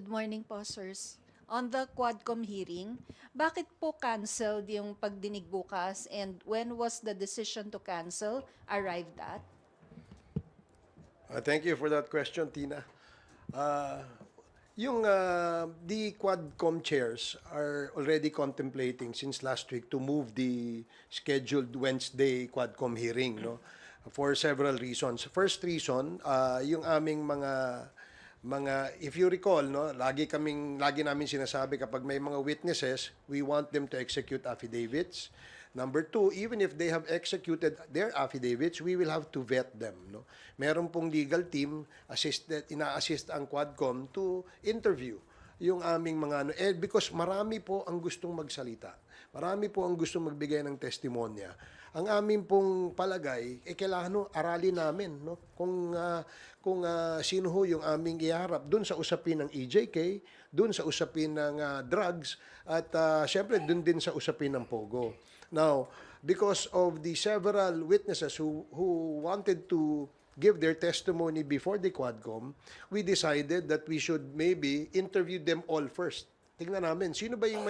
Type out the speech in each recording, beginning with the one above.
Good morning po, sirs. On the Quadcom hearing, bakit po canceled yung pagdinig bukas and when was the decision to cancel arrived at? Thank you for that question, Tina. Uh, the Quadcom chairs are already contemplating since last week to move the scheduled Wednesday Quadcom hearing, no, for several reasons. First reason, yung aming if you recall, no, lagi namin sinasabi kapag may mga witnesses, we want them to execute affidavits. Number two, even if they have executed their affidavits, we will have to vet them. No? Meron pong legal team, ina-assist ang Quadcom to interview yung aming mga because marami po ang gustong magsalita. Marami po ang gustong magbigay ng testimonya. Ang aming pong palagay, kailangan aralin namin no? Kung sino ho yung aming iharap dun sa usapin ng EJK, dun sa usapin ng drugs, at syempre dun din sa usapin ng POGO. Now, because of the several witnesses who wanted to give their testimony before the Quadcom, we decided that we should maybe interview them all first. Tingnan namin, sino ba yung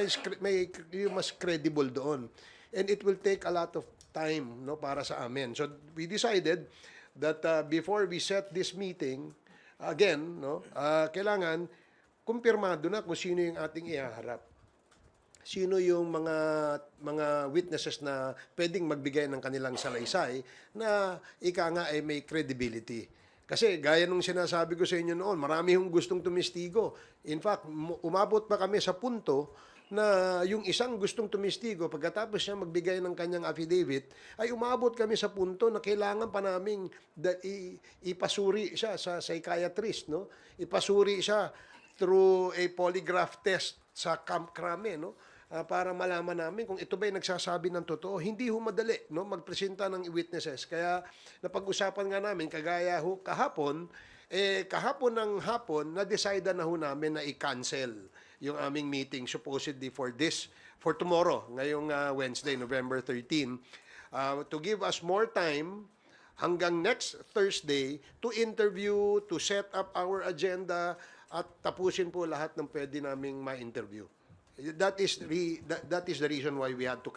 yung mas credible doon? And it will take a lot of time no, para sa amin. So, we decided that before we set this meeting, again, no, kailangan kumpirmado na kung sino yung ating ihaharap. Sino yung mga witnesses na pwedeng magbigay ng kanilang salaysay na ika nga ay may credibility. Kasi gaya nung sinasabi ko sa inyo noon, marami yung gustong tumistigo. In fact, umabot pa kami sa punto na yung isang gustong tumistigo, pagkatapos siya magbigay ng kanyang affidavit, ay umabot kami sa punto na kailangan pa naming ipasuri siya sa psychiatrist, no? Ipasuri siya through a polygraph test sa Camp Crame, no? Para malaman namin kung ito ba'y nagsasabi ng totoo. Hindi ho madali, no? Magpresenta ng witnesses. Kaya napag-usapan nga namin, kagaya ho kahapon, kahapon ng hapon, na-decide na ho namin na i-cancel yung aming meeting supposedly for tomorrow, ngayong Wednesday, November 13, to give us more time hanggang next Thursday to interview, to set up our agenda, at tapusin po lahat ng pwede naming ma-interview. That is the reason why we had to